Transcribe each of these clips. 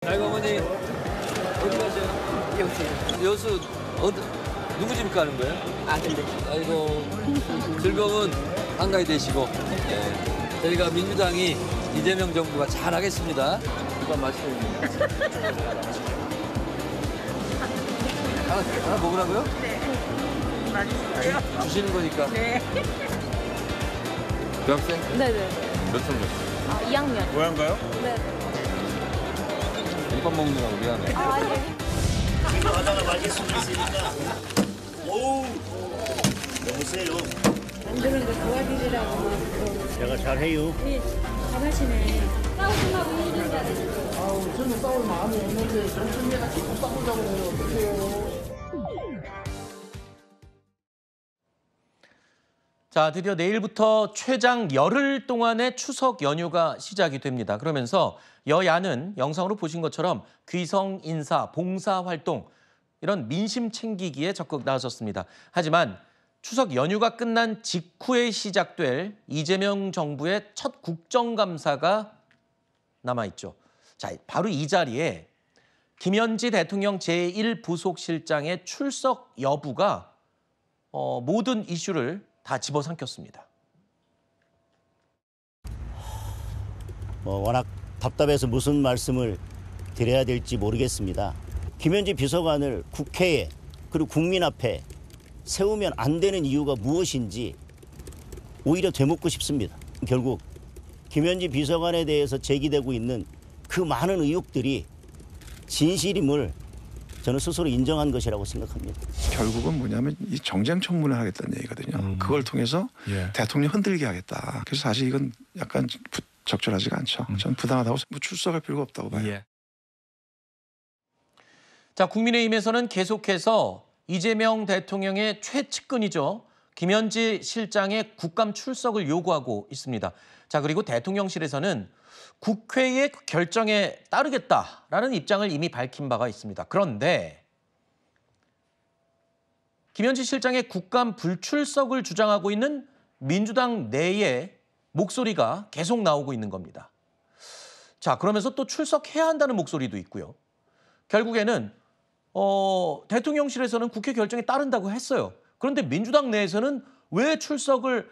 아이고 어머니 어디 가세요? 여수 누구 집 가는 거예요? 아들들. 아이고 즐거운 한가위 되시고 저희가 민주당이 이재명 정부가 잘하겠습니다. 누가 말씀해 주세요. 하나 먹으라고요? 네. 맛있어요. 주시는 거니까. 네. 대학생? 네네. 몇 살이요? 2학년. 고향가요? 네. 김밥 먹느라고 미안해. 아, 예. 하다가 말릴 수 있으니까. 오우, 너무 세요. 만드는 거 도와드리라고 제가 잘해요. 잘하시네. 싸우시라고 해준다는 아우, 저는 싸울 마음이 없는데 정신내가 자꾸 싸우자고 해요. 어떡해요. 자, 드디어 내일부터 최장 열흘 동안의 추석 연휴가 시작이 됩니다. 그러면서 여야는 영상으로 보신 것처럼 귀성 인사, 봉사활동 이런 민심 챙기기에 적극 나섰습니다. 하지만 추석 연휴가 끝난 직후에 시작될 이재명 정부의 첫 국정감사가 남아있죠. 자, 바로 이 자리에 김현지 대통령 제1부속실장의 출석 여부가 모든 이슈를 다 집어삼켰습니다. 워낙 답답해서 무슨 말씀을 드려야 될지 모르겠습니다. 김현지 비서관을 국회에 그리고 국민 앞에 세우면 안 되는 이유가 무엇인지 오히려 되묻고 싶습니다. 결국 김현지 비서관에 대해서 제기되고 있는 그 많은 의혹들이 진실임을 저는 스스로 인정한 것이라고 생각합니다. 결국은 뭐냐면 이 정쟁 청문을 하겠다는 얘기거든요. 그걸 통해서 대통령 흔들게 하겠다. 그래서 사실 이건 약간 적절하지가 않죠. 저는 부당하다고 출석할 필요가 없다고 봐요. 자, 국민의힘에서는 계속해서 이재명 대통령의 최측근이죠. 김현지 실장의 국감 출석을 요구하고 있습니다. 자, 그리고 대통령실에서는 국회의 결정에 따르겠다라는 입장을 이미 밝힌 바가 있습니다. 그런데 김현지 실장의 국감 불출석을 주장하고 있는 민주당 내의 목소리가 계속 나오고 있는 겁니다. 자, 그러면서 또 출석해야 한다는 목소리도 있고요. 결국에는 대통령실에서는 국회 결정에 따른다고 했어요. 그런데 민주당 내에서는 왜 출석을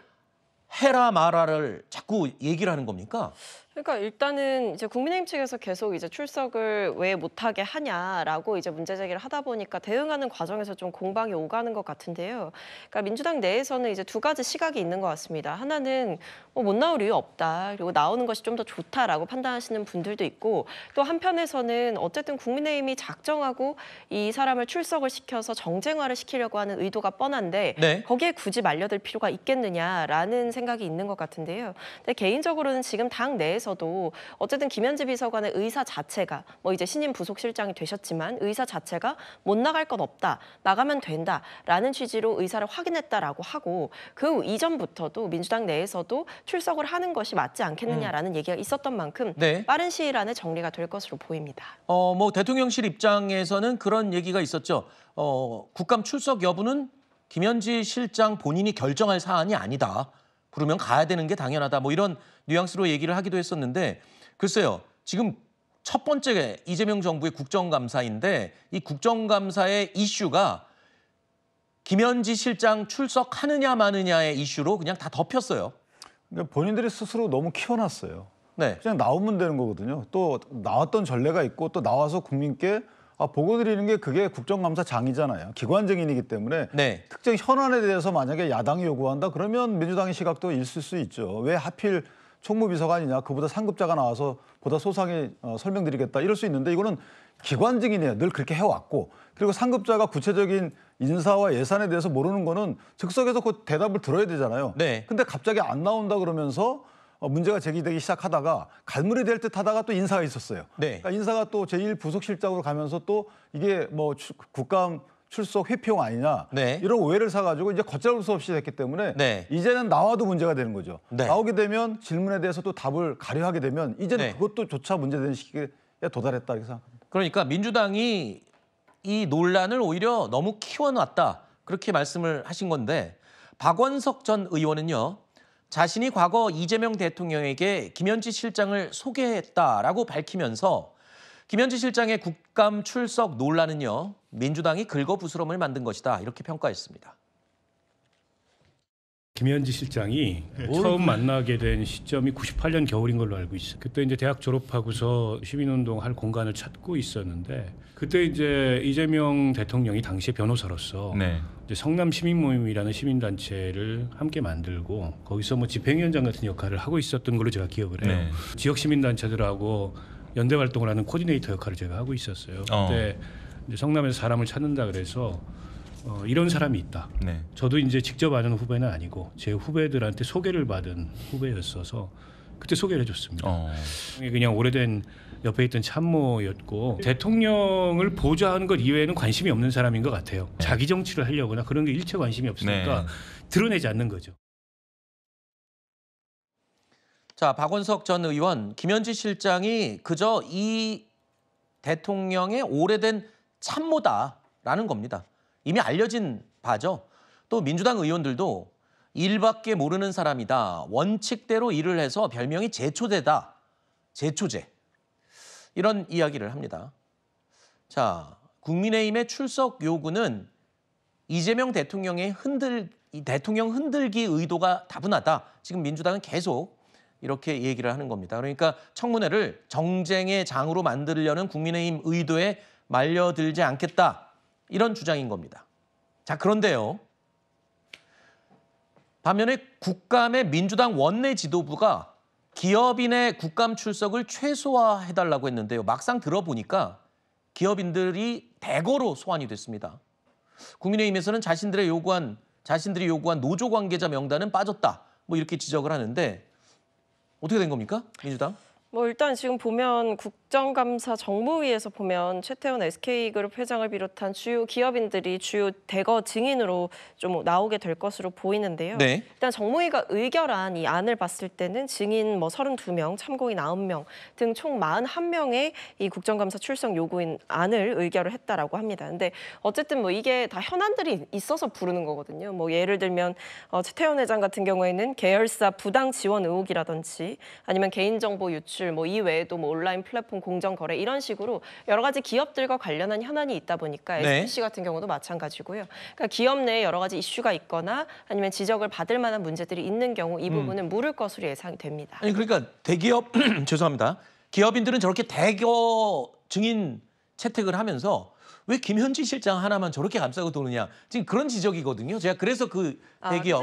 해라 마라를 자꾸 얘기를 하는 겁니까? 그러니까 일단은 이제 국민의힘 측에서 계속 이제 출석을 왜 못하게 하냐라고 이제 문제 제기를 하다 보니까 대응하는 과정에서 좀 공방이 오가는 것 같은데요. 그러니까 민주당 내에서는 이제 두 가지 시각이 있는 것 같습니다. 하나는 못 나올 이유 없다. 그리고 나오는 것이 좀 더 좋다라고 판단하시는 분들도 있고 또 한편에서는 어쨌든 국민의힘이 작정하고 이 사람을 출석을 시켜서 정쟁화를 시키려고 하는 의도가 뻔한데 네. 거기에 굳이 말려들 필요가 있겠느냐라는 생각이 있는 것 같은데요. 근데 개인적으로는 지금 당 내에서 도 어쨌든 김현지 비서관의 의사 자체가 뭐 이제 신임 부속실장이 되셨지만 의사 자체가 못 나갈 건 없다, 나가면 된다라는 취지로 의사를 확인했다라고 하고 그 이전부터도 민주당 내에서도 출석을 하는 것이 맞지 않겠느냐라는 얘기가 있었던 만큼 네. 빠른 시일 안에 정리가 될 것으로 보입니다. 뭐 대통령실 입장에서는 그런 얘기가 있었죠. 국감 출석 여부는 김현지 실장 본인이 결정할 사안이 아니다. 부르면 가야 되는 게 당연하다. 뭐 이런 뉘앙스로 얘기를 하기도 했었는데 글쎄요. 지금 첫 번째 이재명 정부의 국정감사인데 이 국정감사의 이슈가 김현지 실장 출석하느냐 마느냐의 이슈로 그냥 다 덮였어요. 그러니까 본인들이 스스로 너무 키워놨어요. 네. 그냥 나오면 되는 거거든요. 또 나왔던 전례가 있고 또 나와서 국민께 보고 드리는 게 그게 국정감사장이잖아요. 기관증인이기 때문에 네. 특정 현안에 대해서 만약에 야당이 요구한다 그러면 민주당의 시각도 있을 수 있죠. 왜 하필 총무비서관이냐, 그보다 상급자가 나와서 보다 소상히 설명드리겠다 이럴 수 있는데 이거는 기관증인이에요. 늘 그렇게 해왔고 그리고 상급자가 구체적인 인사와 예산에 대해서 모르는 거는 즉석에서 그 대답을 들어야 되잖아요. 네. 근데 갑자기 안 나온다 그러면서 문제가 제기되기 시작하다가 갈무리 될 듯 하다가 또 인사가 있었어요. 네. 그러니까 인사가 또 제1부속실장으로 가면서 또 이게 뭐 국감 출석 회피용 아니냐 네. 이런 오해를 사가지고 이제 걷잡을 수 없이 됐기 때문에 네. 이제는 나와도 문제가 되는 거죠. 네. 나오게 되면 질문에 대해서 또 답을 가려하게 되면 이제는 네. 그것도 조차 문제되는 시기에 도달했다 이렇게 생각합니다. 그러니까 민주당이 이 논란을 오히려 너무 키워놨다. 그렇게 말씀을 하신 건데 박원석 전 의원은요. 자신이 과거 이재명 대통령에게 김현지 실장을 소개했다라고 밝히면서 김현지 실장의 국감 출석 논란은요, 민주당이 긁어부스럼을 만든 것이다, 이렇게 평가했습니다. 김현지 실장이 처음 만나게 된 시점이 98년 겨울인 걸로 알고 있어요. 그때 이제 대학 졸업하고서 시민운동 할 공간을 찾고 있었는데, 그때 이제 이재명 대통령이 당시에 변호사로서 이제 성남 시민모임이라는 시민단체를 함께 만들고 거기서 뭐 집행위원장 같은 역할을 하고 있었던 걸로 제가 기억을 해요. 지역 시민단체들하고 연대 활동을 하는 코디네이터 역할을 제가 하고 있었어요. 그때 이제 성남에서 사람을 찾는다 그래서 이런 사람이 있다. 저도 이제 직접 아는 후배는 아니고 제 후배들한테 소개를 받은 후배였어서 그때 소개를 해줬습니다. 그냥 오래된 옆에 있던 참모였고 대통령을 보좌하는 것 이외에는 관심이 없는 사람인 것 같아요. 자기 정치를 하려거나 그런 게 일체 관심이 없으니까 드러내지 않는 거죠. 자, 박원석 전 의원, 김현지 실장이 그저 이 대통령의 오래된 참모다라는 겁니다. 이미 알려진 바죠. 또 민주당 의원들도 일밖에 모르는 사람이다, 원칙대로 일을 해서 별명이 제초제다, 제초제, 이런 이야기를 합니다. 자, 국민의힘의 출석 요구는 이재명 대통령의 대통령 흔들기 의도가 다분하다. 지금 민주당은 계속 이렇게 얘기를 하는 겁니다. 그러니까 청문회를 정쟁의 장으로 만들려는 국민의힘 의도에 말려들지 않겠다, 이런 주장인 겁니다. 자, 그런데요, 반면에 국감의 민주당 원내 지도부가 기업인의 국감 출석을 최소화해달라고 했는데요, 막상 들어보니까 기업인들이 대거로 소환이 됐습니다. 국민의힘에서는 자신들이 요구한 노조 관계자 명단은 빠졌다, 뭐 이렇게 지적을 하는데 어떻게 된 겁니까, 민주당? 뭐 일단 지금 보면 국정감사 정무위에서 보면 최태원 SK그룹 회장을 비롯한 주요 기업인들이 주요 대거 증인으로 좀 나오게 될 것으로 보이는데요. 일단 정무위가 의결한 이 안을 봤을 때는 증인 뭐 32명, 참고인 9명 등 총 41명의 이 국정감사 출석 요구인 안을 의결을 했다라고 합니다. 근데 어쨌든 뭐 이게 다 현안들이 있어서 부르는 거거든요. 뭐 예를 들면 최태원 회장 같은 경우에는 계열사 부당 지원 의혹이라든지 아니면 개인정보 유출, 뭐 이 외에도 뭐 온라인 플랫폼 공정 거래, 이런 식으로 여러 가지 기업들과 관련한 현안이 있다 보니까 SBC 같은 경우도 마찬가지고요. 그러니까 기업 내에 여러 가지 이슈가 있거나 아니면 지적을 받을 만한 문제들이 있는 경우 이 부분은 물을 것으로 예상이 됩니다. 아니 그러니까 대기업 죄송합니다. 기업인들은 저렇게 대거 증인 채택을 하면서 왜 김현지 실장 하나만 저렇게 감싸고 도느냐, 지금 그런 지적이거든요. 제가 그래서 그 대기업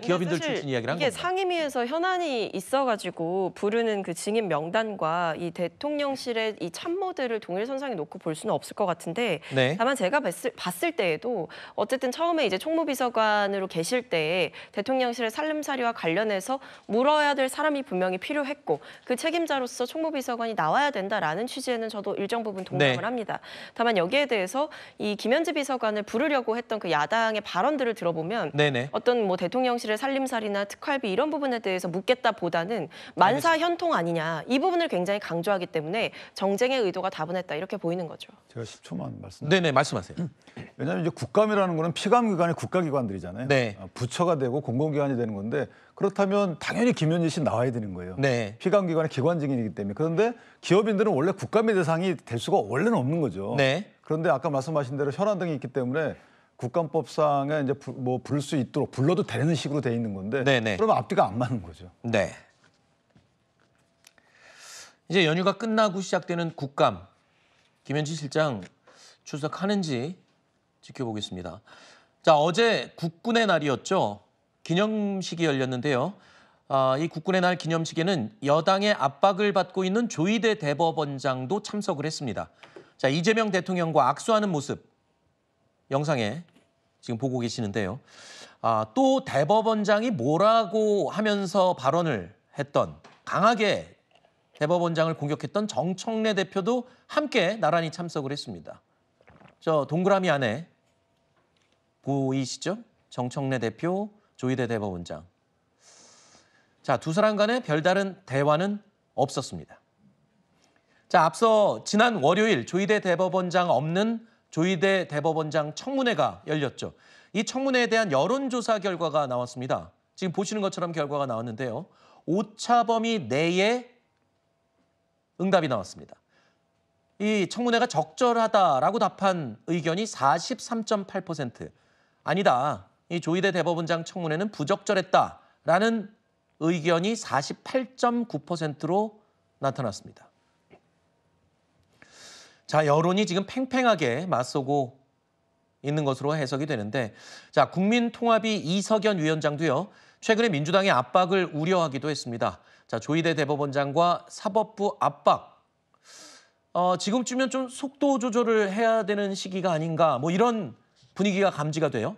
기업인들 출신 이야기를 한 겁니다. 이게 상임위에서 현안이 있어가지고 부르는 그 증인 명단과 이 대통령실의 이 참모들을 동일 선상에 놓고 볼 수는 없을 것 같은데, 다만 제가 봤을 때에도 어쨌든 처음에 이제 총무비서관으로 계실 때에 대통령실의 살림살이와 관련해서 물어야 될 사람이 분명히 필요했고 그 책임자로서 총무비서관이 나와야 된다라는 취지에는 저도 일정 부분 동감을 합니다. 다만 여기에 대해서 이 김현지 비서관을 부르려고 했던 그 야당의 발언들을 들어보면 어떤 뭐 대통령실의 살림살이나 특활비 이런 부분에 대해서 묻겠다보다는 만사 현통 아니냐, 이 부분을 굉장히 강조하기 때문에 정쟁의 의도가 다분했다, 이렇게 보이는 거죠. 제가 10초만 말씀. 네네, 말씀하세요. 왜냐하면 이제 국감이라는 거는 피감기관의 국가기관들이잖아요. 부처가 되고 공공기관이 되는 건데, 그렇다면 당연히 김현지 씨 나와야 되는 거예요. 피감기관의 기관직이기 때문에. 그런데 기업인들은 원래 국감의 대상이 될 수가 원래는 없는 거죠. 그런데 아까 말씀하신 대로 현안 등이 있기 때문에 국감법상에 이제 뭐 부를 수 있도록 불러도 되는 식으로 돼 있는 건데, 그러면 앞뒤가 안 맞는 거죠. 이제 연휴가 끝나고 시작되는 국감, 김현지 실장 출석하는지 지켜보겠습니다. 자, 어제 국군의 날이었죠. 기념식이 열렸는데요. 이 국군의 날 기념식에는 여당의 압박을 받고 있는 조희대 대법원장도 참석을 했습니다. 자, 이재명 대통령과 악수하는 모습 영상에 지금 보고 계시는데요. 또 대법원장이 뭐라고 하면서 발언을 했던, 강하게 대법원장을 공격했던 정청래 대표도 함께 나란히 참석을 했습니다. 저 동그라미 안에 보이시죠? 정청래 대표, 조희대 대법원장. 자, 두 사람 간의 별다른 대화는 없었습니다. 자, 앞서 지난 월요일 조희대 대법원장 없는 조희대 대법원장 청문회가 열렸죠. 이 청문회에 대한 여론조사 결과가 나왔습니다. 지금 보시는 것처럼 결과가 나왔는데요. 오차범위 내에 응답이 나왔습니다. 이 청문회가 적절하다라고 답한 의견이 43.8%, 아니다, 이 조희대 대법원장 청문회는 부적절했다라는 의견이 48.9%로 나타났습니다. 자, 여론이 지금 팽팽하게 맞서고 있는 것으로 해석이 되는데, 자, 국민통합위 이석연 위원장도요, 최근에 민주당의 압박을 우려하기도 했습니다. 자, 조희대 대법원장과 사법부 압박. 지금쯤이면 좀 속도 조절을 해야 되는 시기가 아닌가, 뭐 이런 분위기가 감지가 돼요.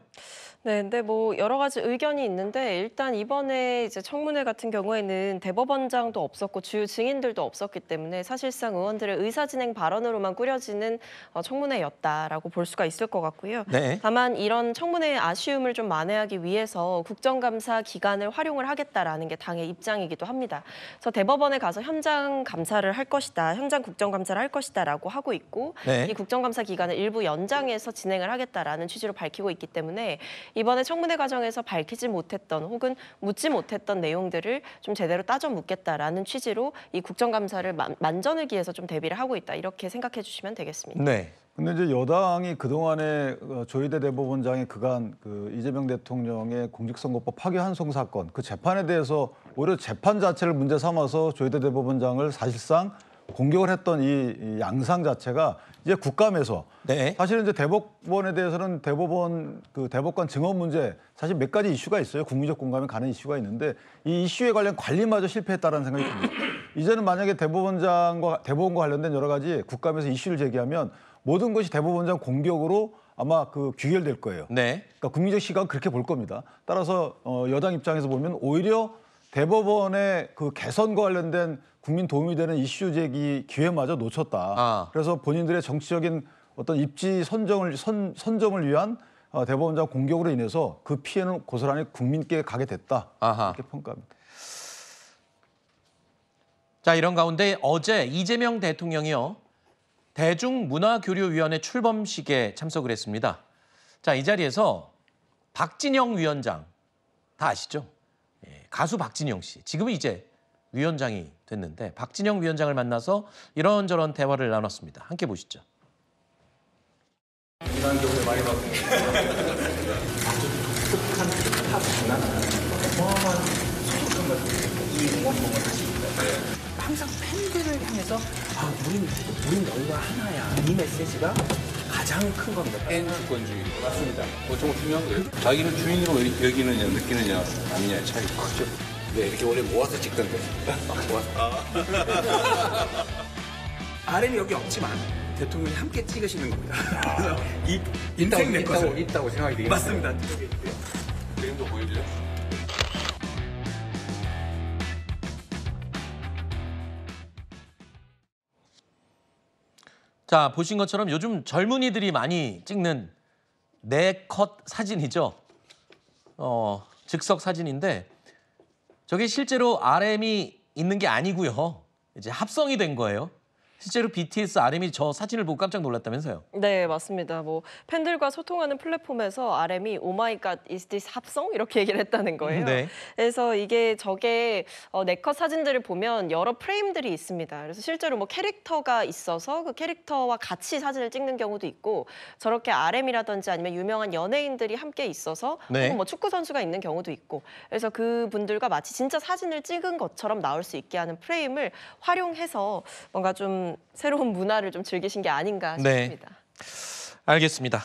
네, 근데 뭐 여러 가지 의견이 있는데 일단 이번에 이제 청문회 같은 경우에는 대법원장도 없었고 주요 증인들도 없었기 때문에 사실상 의원들의 의사진행 발언으로만 꾸려지는 청문회였다라고 볼 수가 있을 것 같고요. 네. 다만 이런 청문회의 아쉬움을 좀 만회하기 위해서 국정감사 기간을 활용을 하겠다라는 게 당의 입장이기도 합니다. 그래서 대법원에 가서 현장 감사를 할 것이다, 현장 국정감사를 할 것이다라고 하고 있고, 네. 이 국정감사 기간을 일부 연장해서 진행을 하겠다라는 취지로 밝히고 있기 때문에 이번에 청문회 과정에서 밝히지 못했던 혹은 묻지 못했던 내용들을 좀 제대로 따져 묻겠다라는 취지로 이 국정감사를 만전을 기해서 좀 대비를 하고 있다, 이렇게 생각해 주시면 되겠습니다. 네. 근데 이제 여당이 그동안에 조희대 대법원장의 그간 이재명 대통령의 공직선거법 파기환송 사건, 그 재판에 대해서 오히려 재판 자체를 문제 삼아서 조희대 대법원장을 사실상 공격을 했던 이 양상 자체가 이제 국감에서, 네. 사실은 이제 대법원에 대해서는 대법관 증언 문제, 사실 몇 가지 이슈가 있어요. 국민적 공감이 가는 이슈가 있는데 이 이슈에 관련 관리마저 실패했다는 생각이 듭니다. 이제는 만약에 대법원과 관련된 여러 가지 국감에서 이슈를 제기하면 모든 것이 대법원장 공격으로 아마 귀결될 거예요. 네. 그러니까 국민적 시각은 그렇게 볼 겁니다. 따라서 여당 입장에서 보면 오히려 대법원의 개선과 관련된 국민 도움이 되는 이슈 제기 기회마저 놓쳤다. 그래서 본인들의 정치적인 어떤 입지 선점을 위한 대법원장 공격으로 인해서 그 피해는 고스란히 국민께 가게 됐다. 이렇게 평가합니다. 자, 이런 가운데 어제 이재명 대통령이요, 대중문화교류위원회 출범식에 참석을 했습니다. 자, 이 자리에서 박진영 위원장, 다 아시죠? 가수 박진영 씨, 지금은 이제 위원장이 됐는데 박진영 위원장을 만나서 이런저런 대화를 나눴습니다. 함께 보시죠. 이런 경우를 많이 봤습니다. 아주 독특한 탑이나 어마어마한 소속감 같은 이 응원봉을 하십니다. 항상 팬들을 향해서 우린 너희가 하나야, 이 메시지가 가장 큰 겁니다. 팬 주권주의. 맞습니다. 정말 중요한 거예요. 자기는 주인으로 여기느냐 느끼느냐 아니냐의 차이가 크죠. 네, 이렇게 원래 모아서 찍던데. 모아서. RM이 여기 없지만 대통령이 함께 찍으시는 겁니다. 인생 내 것을 있다고 생각이 되겠습니다. 맞습니다. 그림도 보여줘요. 자, 보신 것처럼 요즘 젊은이들이 많이 찍는 네컷 사진이죠. 즉석 사진인데 저게 실제로 RM이 있는 게 아니고요. 이제 합성이 된 거예요. 실제로 BTS RM이 저 사진을 보고 깜짝 놀랐다면서요? 네, 맞습니다. 뭐 팬들과 소통하는 플랫폼에서 RM이 오 마이 갓 is this 합성? 이렇게 얘기를 했다는 거예요. 네. 그래서 저게 네컷 사진들을 보면 여러 프레임들이 있습니다. 그래서 실제로 뭐 캐릭터가 있어서 그 캐릭터와 같이 사진을 찍는 경우도 있고, 저렇게 RM이라든지 아니면 유명한 연예인들이 함께 있어서 네. 혹은 뭐 축구 선수가 있는 경우도 있고, 그래서 그분들과 마치 진짜 사진을 찍은 것처럼 나올 수 있게 하는 프레임을 활용해서 뭔가 좀 새로운 문화를 좀 즐기신 게 아닌가 싶습니다. 네. 알겠습니다.